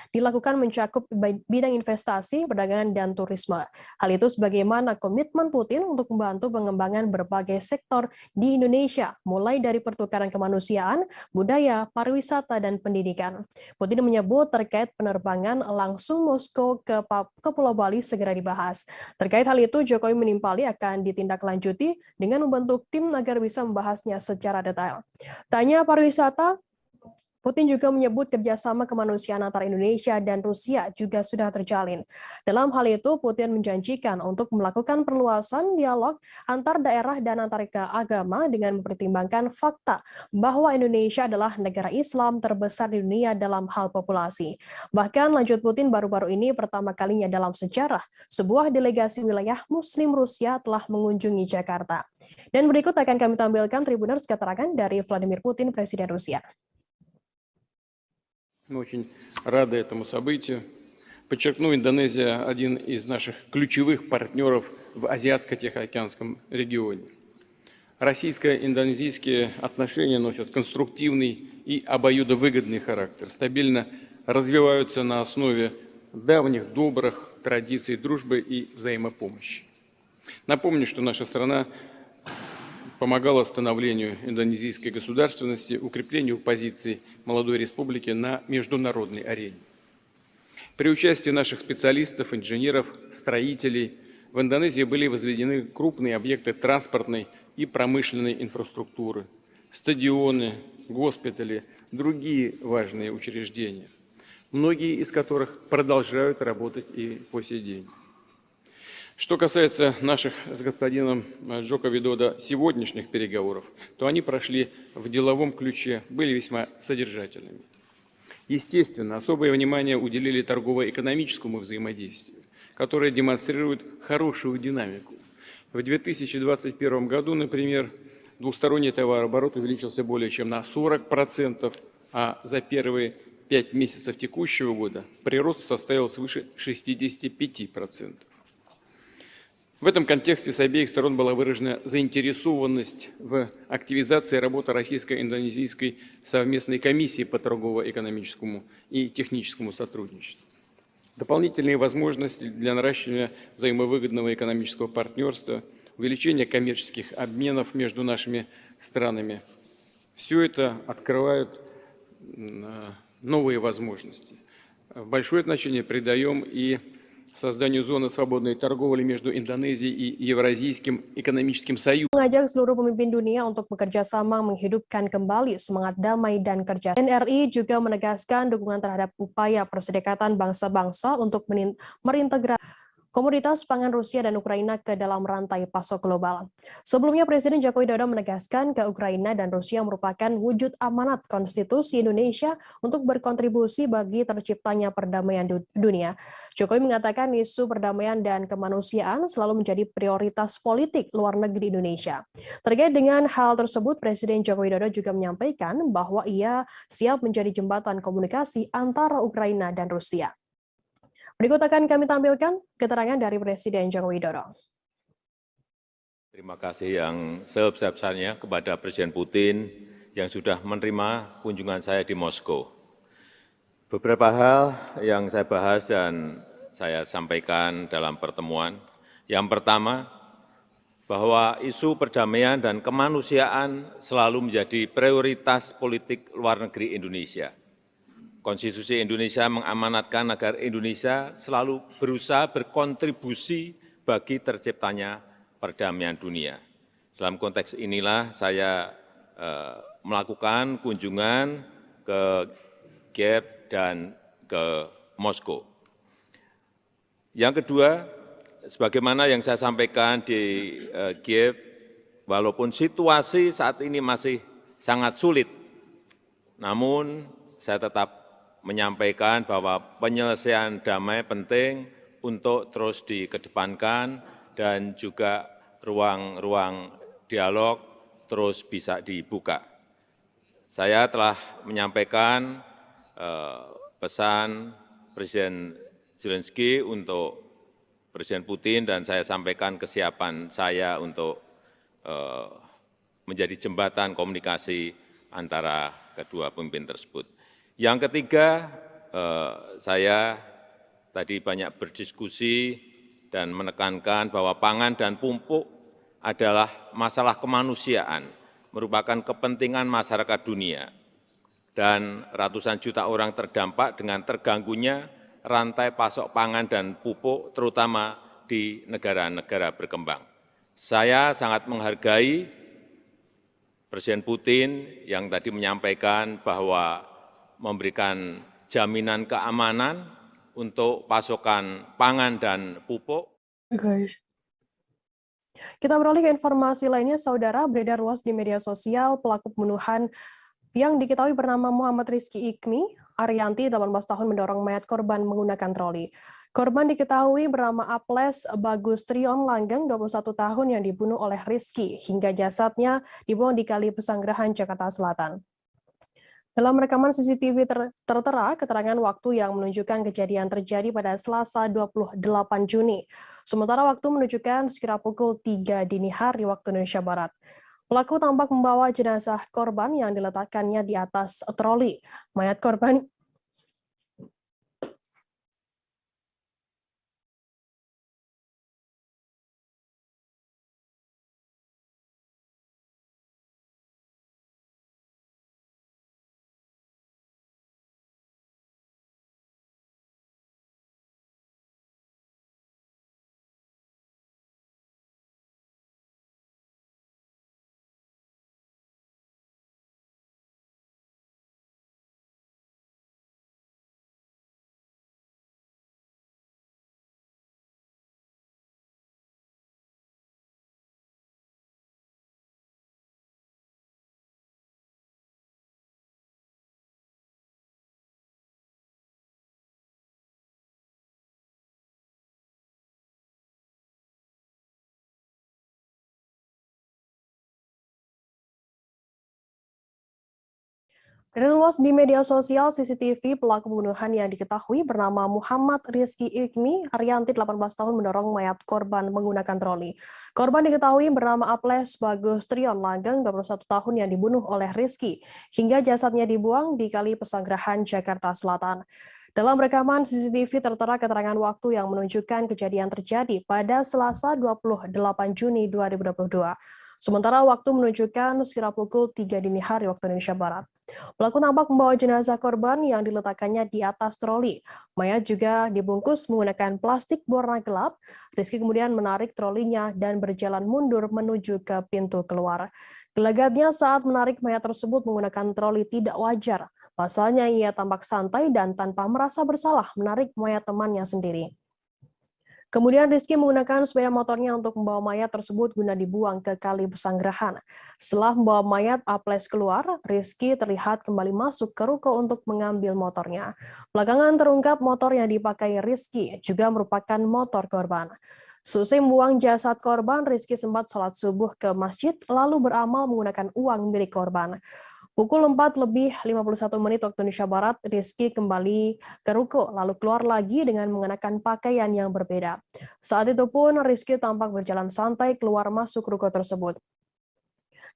dilakukan mencakup bidang investasi, perdagangan, dan turisme. Hal itu sebagaimana komitmen Putin untuk membantu pengembangan berbagai sektor di Indonesia, mulai dari pertukaran kemanusiaan, budaya, pariwisata, dan pendidikan. Putin menyebut terkait penerbangan langsung Moskow ke Pulau Bali segera dibahas. Terkait hal itu, Jokowi menimpali akan ditindaklanjuti dengan membentuk tim agar bisa membahasnya secara detail. Tanya pariwisata, Putin juga menyebut kerjasama kemanusiaan antara Indonesia dan Rusia juga sudah terjalin. Dalam hal itu, Putin menjanjikan untuk melakukan perluasan dialog antar daerah dan antar agama dengan mempertimbangkan fakta bahwa Indonesia adalah negara Islam terbesar di dunia dalam hal populasi. Bahkan, lanjut Putin, baru-baru ini pertama kalinya dalam sejarah, sebuah delegasi wilayah Muslim Rusia telah mengunjungi Jakarta. Dan berikut akan kami tampilkan Tribuners keterangan dari Vladimir Putin, Presiden Rusia. Мы очень рады этому событию. Подчеркну, Индонезия – один из наших ключевых партнеров в Азиатско-Тихоокеанском регионе. Российско-индонезийские отношения носят конструктивный и обоюдовыгодный характер, стабильно развиваются на основе давних добрых традиций дружбы и взаимопомощи. Напомню, что наша страна помогала становлению индонезийской государственности, укреплению позиций молодой республики на международной арене. При участии наших специалистов, инженеров, строителей в Индонезии были возведены крупные объекты транспортной и промышленной инфраструктуры, стадионы, госпитали, другие важные учреждения, многие из которых продолжают работать и по сей день. Что касается наших с господином Джоко Видодо сегодняшних переговоров, то они прошли в деловом ключе, были весьма содержательными. Естественно, особое внимание уделили торгово-экономическому взаимодействию, которое демонстрирует хорошую динамику. В 2021 году, например, двусторонний товарооборот увеличился более чем на 40%, а за первые 5 месяцев текущего года прирост составил свыше 65%. В этом контексте с обеих сторон была выражена заинтересованность в активизации работы Российско-Индонезийской совместной комиссии по торгово-экономическому и техническому сотрудничеству. Дополнительные возможности для наращивания взаимовыгодного экономического партнерства, увеличения коммерческих обменов между нашими странами. Все это открывает новые возможности. Большое значение придаем и созданию зоны свободной торговли между Индонезией и Евразийским экономическим союзом. Mengajak seluruh pemimpin dunia untuk bekerja sama menghidupkan kembali semangat damai dan kerja. NRI juga menegaskan dukungan terhadap upaya perserikatan bangsa-bangsa untuk merintegrasi komoditas pangan Rusia dan Ukraina ke dalam rantai pasok global. Sebelumnya, Presiden Joko Widodo menegaskan ke Ukraina dan Rusia merupakan wujud amanat konstitusi Indonesia untuk berkontribusi bagi terciptanya perdamaian dunia. Jokowi mengatakan isu perdamaian dan kemanusiaan selalu menjadi prioritas politik luar negeri Indonesia. Terkait dengan hal tersebut, Presiden Joko Widodo juga menyampaikan bahwa ia siap menjadi jembatan komunikasi antara Ukraina dan Rusia. Berikut akan kami tampilkan keterangan dari Presiden Joko Widodo. Terima kasih yang sebesar-besarnya kepada Presiden Putin yang sudah menerima kunjungan saya di Moskow. Beberapa hal yang saya bahas dan saya sampaikan dalam pertemuan. Yang pertama, bahwa isu perdamaian dan kemanusiaan selalu menjadi prioritas politik luar negeri Indonesia. Konstitusi Indonesia mengamanatkan agar Indonesia selalu berusaha berkontribusi bagi terciptanya perdamaian dunia. Dalam konteks inilah saya melakukan kunjungan ke Kiev dan ke Moskow. Yang kedua, sebagaimana yang saya sampaikan di Kiev, walaupun situasi saat ini masih sangat sulit, namun saya tetap menyampaikan bahwa penyelesaian damai penting untuk terus dikedepankan dan juga ruang-ruang dialog terus bisa dibuka. Saya telah menyampaikan pesan Presiden Zelensky untuk Presiden Putin dan saya sampaikan kesiapan saya untuk menjadi jembatan komunikasi antara kedua pemimpin tersebut. Yang ketiga, saya tadi banyak berdiskusi dan menekankan bahwa pangan dan pupuk adalah masalah kemanusiaan, merupakan kepentingan masyarakat dunia, dan ratusan juta orang terdampak dengan terganggunya rantai pasok pangan dan pupuk, terutama di negara-negara berkembang. Saya sangat menghargai Presiden Putin yang tadi menyampaikan bahwa memberikan jaminan keamanan untuk pasokan pangan dan pupuk. Guys. Kita beralih ke informasi lainnya, Saudara. Beredar luas di media sosial pelaku pembunuhan yang diketahui bernama Muhammad Rizky Ikmi Arianti, 18 tahun, mendorong mayat korban menggunakan troli. Korban diketahui bernama Aples Bagus Trion Langgeng, 21 tahun, yang dibunuh oleh Rizky hingga jasadnya dibuang di Kali Pesanggerahan, Jakarta Selatan. Dalam rekaman CCTV tertera keterangan waktu yang menunjukkan kejadian terjadi pada Selasa 28 Juni. Sementara waktu menunjukkan sekira pukul 3 dini hari waktu Indonesia Barat. Pelaku tampak membawa jenazah korban yang diletakkannya di atas troli. Mayat korban Luas di media sosial CCTV pelaku pembunuhan yang diketahui bernama Muhammad Rizky Ikmi Arianti 18 tahun mendorong mayat korban menggunakan troli. Korban diketahui bernama Aples Bagus Trion Langgeng 21 tahun yang dibunuh oleh Rizky hingga jasadnya dibuang di Kali Pesanggerahan Jakarta Selatan. Dalam rekaman CCTV tertera keterangan waktu yang menunjukkan kejadian terjadi pada Selasa 28 Juni 2022. Sementara waktu menunjukkan sekitar pukul 3 dini hari waktu Indonesia Barat. Pelaku nampak membawa jenazah korban yang diletakkannya di atas troli. Mayat juga dibungkus menggunakan plastik berwarna gelap. Rizky kemudian menarik trolinya dan berjalan mundur menuju ke pintu keluar. Gelagatnya saat menarik mayat tersebut menggunakan troli tidak wajar. Pasalnya ia tampak santai dan tanpa merasa bersalah menarik mayat temannya sendiri. Kemudian Rizky menggunakan sepeda motornya untuk membawa mayat tersebut guna dibuang ke Kali Pesanggerahan. Setelah membawa mayat Aples keluar, Rizky terlihat kembali masuk ke ruko untuk mengambil motornya. Belakangan terungkap motor yang dipakai Rizky juga merupakan motor korban. Seusai membuang jasad korban, Rizky sempat sholat subuh ke masjid lalu beramal menggunakan uang milik korban. Pukul 4:51 waktu Indonesia Barat, Rizky kembali ke ruko, lalu keluar lagi dengan mengenakan pakaian yang berbeda. Saat itu pun Rizky tampak berjalan santai keluar masuk ruko tersebut.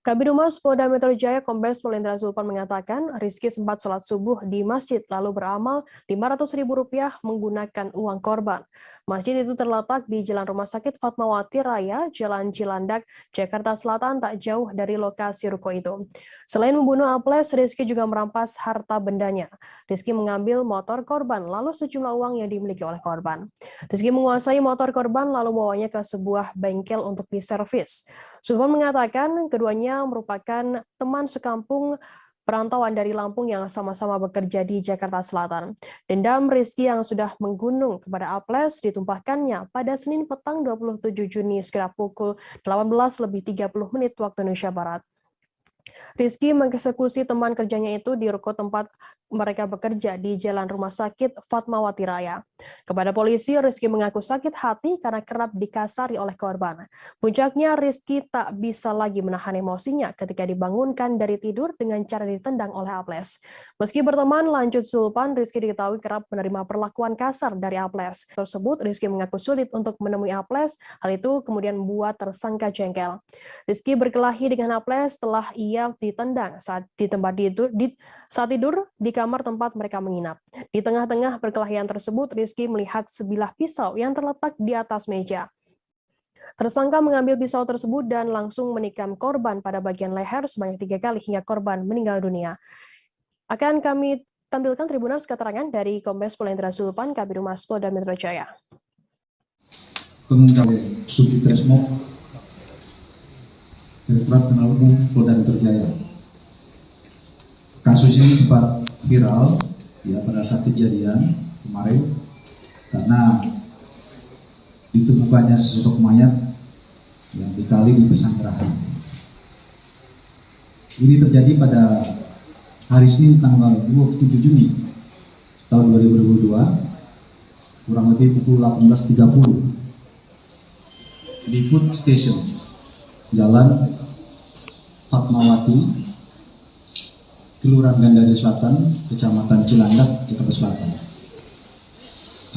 Kabid Humas Polda Metro Jaya Kombes Pol Indra Zulpan mengatakan Rizky sempat sholat subuh di masjid lalu beramal Rp500.000 menggunakan uang korban. Masjid itu terletak di Jalan Rumah Sakit Fatmawati Raya, Jalan Cilandak, Jakarta Selatan tak jauh dari lokasi ruko itu. Selain membunuh Aples, Rizky juga merampas harta bendanya. Rizky mengambil motor korban lalu sejumlah uang yang dimiliki oleh korban. Rizky menguasai motor korban lalu membawanya ke sebuah bengkel untuk diservis. Zulpan mengatakan keduanya merupakan teman sekampung perantauan dari Lampung yang sama-sama bekerja di Jakarta Selatan. Dendam Rizky yang sudah menggunung kepada Aples ditumpahkannya pada Senin petang 27 Juni sekitar pukul 18:30 waktu Indonesia Barat. Rizky mengeksekusi teman kerjanya itu di ruko tempat mereka bekerja di Jalan Rumah Sakit Fatmawati Raya. Kepada polisi, Rizky mengaku sakit hati karena kerap dikasari oleh korban. Puncaknya, Rizky tak bisa lagi menahan emosinya ketika dibangunkan dari tidur dengan cara ditendang oleh Aples. Meski berteman, lanjut Zulpan, Rizky diketahui kerap menerima perlakuan kasar dari Aples. Tersebut, Rizky mengaku sulit untuk menemui Aples, hal itu kemudian membuat tersangka jengkel. Rizky berkelahi dengan Aples setelah ia ditendang saat tidur di kamar tempat mereka menginap. Di tengah-tengah perkelahian tersebut, Rizky melihat sebilah pisau yang terletak di atas meja. Tersangka mengambil pisau tersebut dan langsung menikam korban pada bagian leher sebanyak 3 kali hingga korban meninggal dunia. Akan kami tampilkan Tribuners keterangan dari Kombes Pol Indra Zulpan, Kabid Humas Polda Metro Jaya. Pengungkap Subdit Tresmob Direktorat Kriminal Umum Polda Metro Jaya. Kasus ini sempat viral ya pada saat kejadian kemarin karena ditemukannya sesosok mayat yang di Kali di Pesanggerahan. Ini terjadi pada hari Senin tanggal 27 Juni tahun 2022 kurang lebih pukul 18.30 di food station Jalan Fatmawati, Kelurahan Gandaria Selatan, Kecamatan Cilandak, Jakarta Selatan.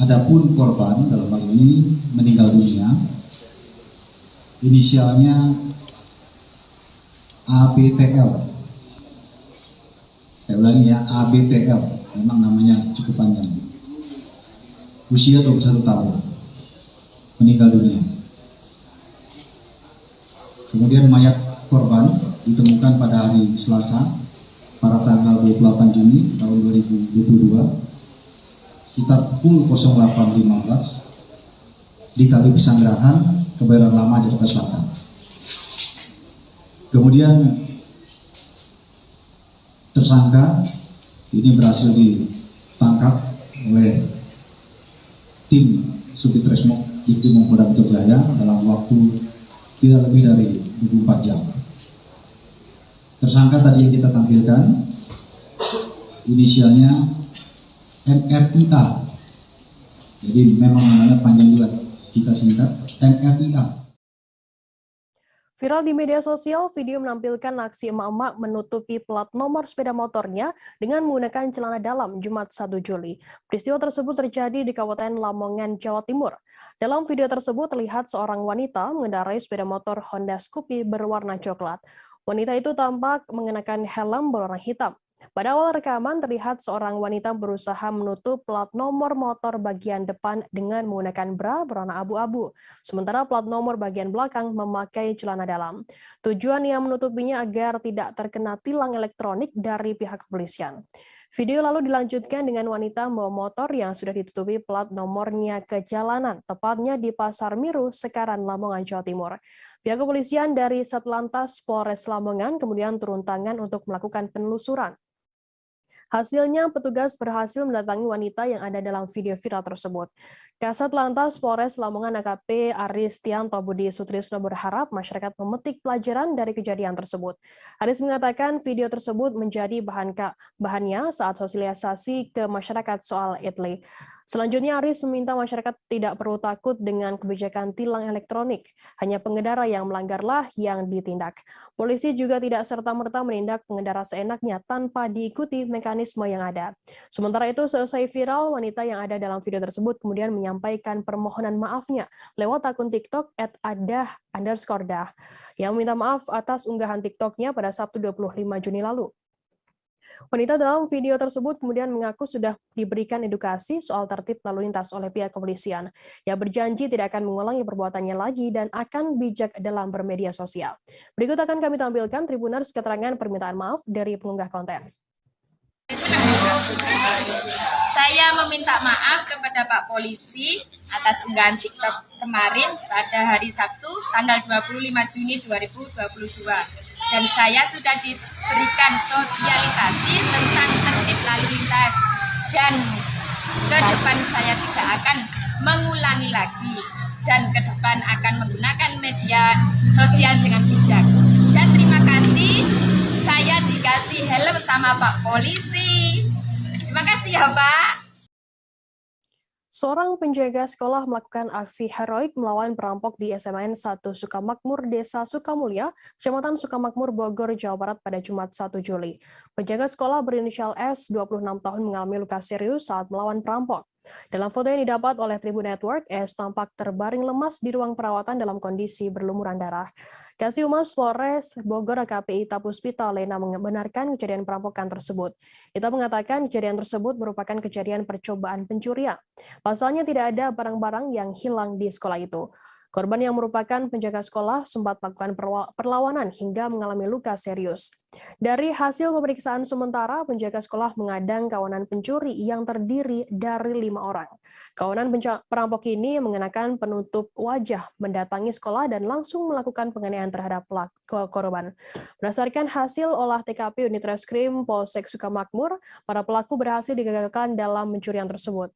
Adapun korban dalam hal ini meninggal dunia, inisialnya ABTL. Saya ulangi ya, ABTL, memang namanya cukup panjang. Usia 21 tahun, meninggal dunia. Kemudian mayat korban ditemukan pada hari Selasa pada tanggal 28 Juni tahun 2022 sekitar pukul 08.15 di Kali Pesanggerahan, Kebayoran Lama, Jakarta Selatan. Kemudian tersangka ini berhasil ditangkap oleh tim Subdit Tresmob Ditkrim Polda Metro Jaya dalam waktu tidak lebih dari 24 jam. Tersangka tadi yang kita tampilkan inisialnya MRIA. Jadi memang namanya panjang juga, kita singkat MRIA. Viral di media sosial, video menampilkan aksi emak-emak menutupi plat nomor sepeda motornya dengan menggunakan celana dalam Jumat 1 Juli. Peristiwa tersebut terjadi di Kabupaten Lamongan, Jawa Timur. Dalam video tersebut terlihat seorang wanita mengendarai sepeda motor Honda Scoopy berwarna coklat. Wanita itu tampak mengenakan helm berwarna hitam. Pada awal rekaman terlihat seorang wanita berusaha menutup plat nomor motor bagian depan dengan menggunakan bra berwarna abu-abu, sementara plat nomor bagian belakang memakai celana dalam. Tujuan yang menutupinya agar tidak terkena tilang elektronik dari pihak kepolisian. Video lalu dilanjutkan dengan wanita membawa motor yang sudah ditutupi plat nomornya ke jalanan, tepatnya di Pasar Miru, Sekaran, Lamongan, Jawa Timur. Pihak kepolisian dari Satlantas Polres Lamongan kemudian turun tangan untuk melakukan penelusuran. Hasilnya, petugas berhasil mendatangi wanita yang ada dalam video viral tersebut. Kasat Lantas Polres Lamongan AKP Aris Tianto Budi Sutrisno berharap masyarakat memetik pelajaran dari kejadian tersebut. Aris mengatakan video tersebut menjadi bahannya saat sosialisasi ke masyarakat soal ETLE. Selanjutnya, Aris meminta masyarakat tidak perlu takut dengan kebijakan tilang elektronik. Hanya pengendara yang melanggarlah yang ditindak. Polisi juga tidak serta-merta menindak pengendara seenaknya tanpa diikuti mekanisme yang ada. Sementara itu, selesai viral, wanita yang ada dalam video tersebut kemudian menyampaikan permohonan maafnya lewat akun TikTok @adah_dah yang meminta maaf atas unggahan TikToknya pada Sabtu 25 Juni lalu. Wanita dalam video tersebut kemudian mengaku sudah diberikan edukasi soal tertib lalu lintas oleh pihak kepolisian. Ia berjanji tidak akan mengulangi perbuatannya lagi dan akan bijak dalam bermedia sosial. Berikut akan kami tampilkan Tribuners keterangan permintaan maaf dari pengunggah konten. Saya meminta maaf kepada Pak Polisi atas unggahan TikTok kemarin pada hari Sabtu tanggal 25 Juni 2022. Dan saya sudah diberikan sosialisasi tentang tertib lalu lintas. Dan ke depan saya tidak akan mengulangi lagi. Dan ke depan akan menggunakan media sosial dengan bijak. Dan terima kasih, saya dikasih helm sama Pak Polisi. Terima kasih ya Pak. Seorang penjaga sekolah melakukan aksi heroik melawan perampok di SMAN 1 Sukamakmur, Desa Sukamulya, Kecamatan Sukamakmur, Bogor, Jawa Barat pada Jumat 1 Juli. Penjaga sekolah berinisial S, 26 tahun mengalami luka serius saat melawan perampok. Dalam foto yang didapat oleh Tribun Network, S tampak terbaring lemas di ruang perawatan dalam kondisi berlumuran darah. Kasih Humas Polres Bogor AKP Ita Puspita Lena membenarkan kejadian perampokan tersebut. Ita mengatakan kejadian tersebut merupakan kejadian percobaan pencurian. Pasalnya tidak ada barang-barang yang hilang di sekolah itu. Korban yang merupakan penjaga sekolah sempat melakukan perlawanan hingga mengalami luka serius. Dari hasil pemeriksaan sementara, penjaga sekolah mengadang kawanan pencuri yang terdiri dari 5 orang. Kawanan perampok ini mengenakan penutup wajah, mendatangi sekolah dan langsung melakukan penganiayaan terhadap korban. Berdasarkan hasil olah TKP Unit Reskrim Polsek Sukamakmur, para pelaku berhasil digagalkan dalam pencurian tersebut.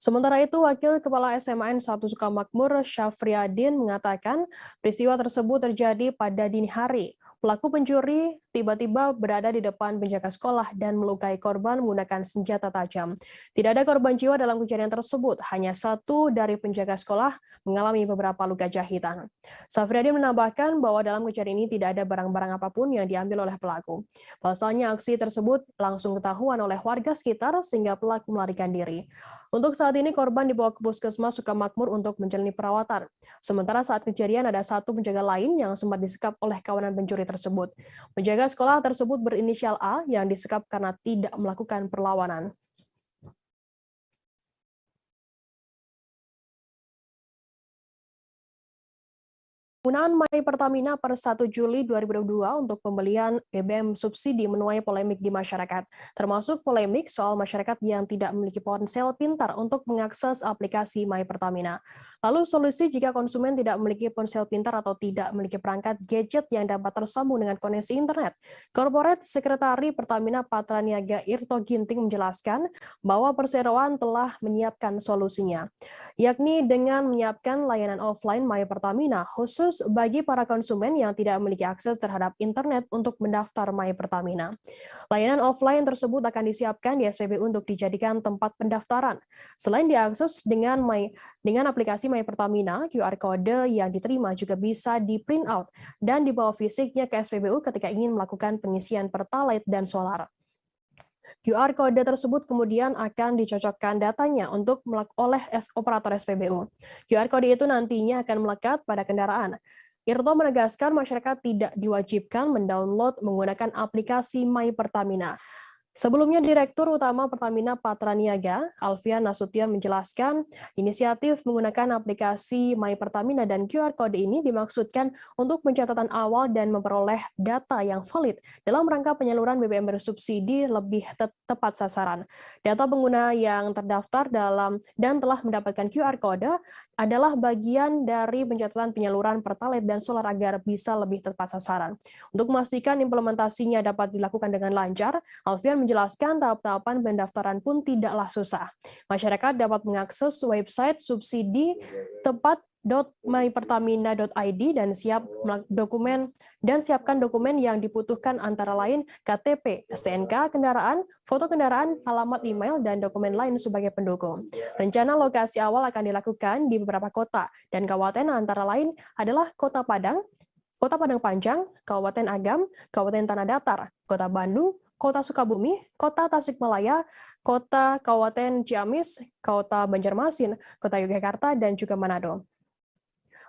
Sementara itu, Wakil Kepala SMAN 1 Sukamakmur, Syafriadin, mengatakan peristiwa tersebut terjadi pada dini hari. Pelaku pencuri tiba-tiba berada di depan penjaga sekolah dan melukai korban menggunakan senjata tajam. Tidak ada korban jiwa dalam kejadian tersebut, hanya satu dari penjaga sekolah mengalami beberapa luka jahitan. Syafriadin menambahkan bahwa dalam kejadian ini tidak ada barang-barang apapun yang diambil oleh pelaku. Pasalnya aksi tersebut langsung ketahuan oleh warga sekitar sehingga pelaku melarikan diri. Untuk saat ini korban dibawa ke Puskesmas Sukamakmur untuk menjalani perawatan. Sementara saat kejadian ada satu penjaga lain yang sempat disekap oleh kawanan pencuri tersebut. Penjaga sekolah tersebut berinisial A yang disekap karena tidak melakukan perlawanan. Penggunaan My Pertamina per 1 Juli 2022 untuk pembelian BBM subsidi menuai polemik di masyarakat, termasuk polemik soal masyarakat yang tidak memiliki ponsel pintar untuk mengakses aplikasi My Pertamina. Lalu solusi jika konsumen tidak memiliki ponsel pintar atau tidak memiliki perangkat gadget yang dapat tersambung dengan koneksi internet. Corporate Sekretari Pertamina Patraniaga Irto Ginting menjelaskan bahwa perseroan telah menyiapkan solusinya, yakni dengan menyiapkan layanan offline My Pertamina khusus khusus bagi para konsumen yang tidak memiliki akses terhadap internet untuk mendaftar My Pertamina. Layanan offline tersebut akan disiapkan di SPBU untuk dijadikan tempat pendaftaran. Selain diakses dengan aplikasi My Pertamina, QR kode yang diterima juga bisa di-print out dan dibawa fisiknya ke SPBU ketika ingin melakukan pengisian Pertalite dan solar. QR kode tersebut kemudian akan dicocokkan datanya oleh operator SPBU. QR kode itu nantinya akan melekat pada kendaraan. Irto menegaskan masyarakat tidak diwajibkan mendownload menggunakan aplikasi My Pertamina. Sebelumnya, Direktur Utama Pertamina Patraniaga, Alfian Nasution menjelaskan, inisiatif menggunakan aplikasi My Pertamina dan QR Code ini dimaksudkan untuk pencatatan awal dan memperoleh data yang valid dalam rangka penyaluran BBM bersubsidi lebih tepat sasaran. Data pengguna yang terdaftar dan telah mendapatkan QR Code adalah bagian dari pencatatan penyaluran Pertalite dan solar agar bisa lebih tepat sasaran. Untuk memastikan implementasinya dapat dilakukan dengan lancar, Alfian menjelaskan tahap-tahapan pendaftaran pun tidaklah susah. Masyarakat dapat mengakses website subsidi tepat.mypertamina.id dan siapkan dokumen yang dibutuhkan antara lain KTP, STNK kendaraan, foto kendaraan, alamat email, dan dokumen lain sebagai pendukung. Rencana lokasi awal akan dilakukan di beberapa kota dan kabupaten antara lain adalah Kota Padang Panjang, Kabupaten Agam, Kabupaten Tanah Datar, Kota Bandung, Kota Sukabumi, Kota Tasikmalaya, Kota Kabupaten Ciamis, Kota Banjarmasin, Kota Yogyakarta, dan juga Manado.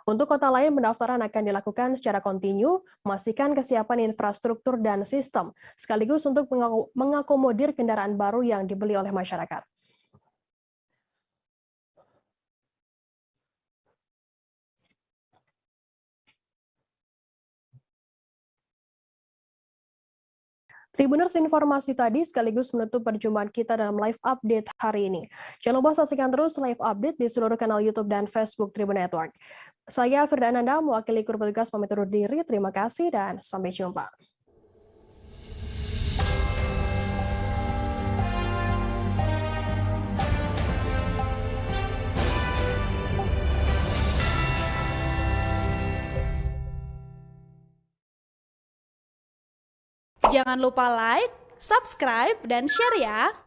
Untuk kota lain, pendaftaran akan dilakukan secara kontinu, memastikan kesiapan infrastruktur dan sistem, sekaligus untuk mengakomodir kendaraan baru yang dibeli oleh masyarakat. Tribuners, informasi tadi sekaligus menutup perjumpaan kita dalam live update hari ini. Jangan lupa saksikan terus live update di seluruh kanal YouTube dan Facebook Tribun Network. Saya Firda Ananda, mewakili kru petugas pamit undur diri. Terima kasih dan sampai jumpa. Jangan lupa like, subscribe, dan share ya!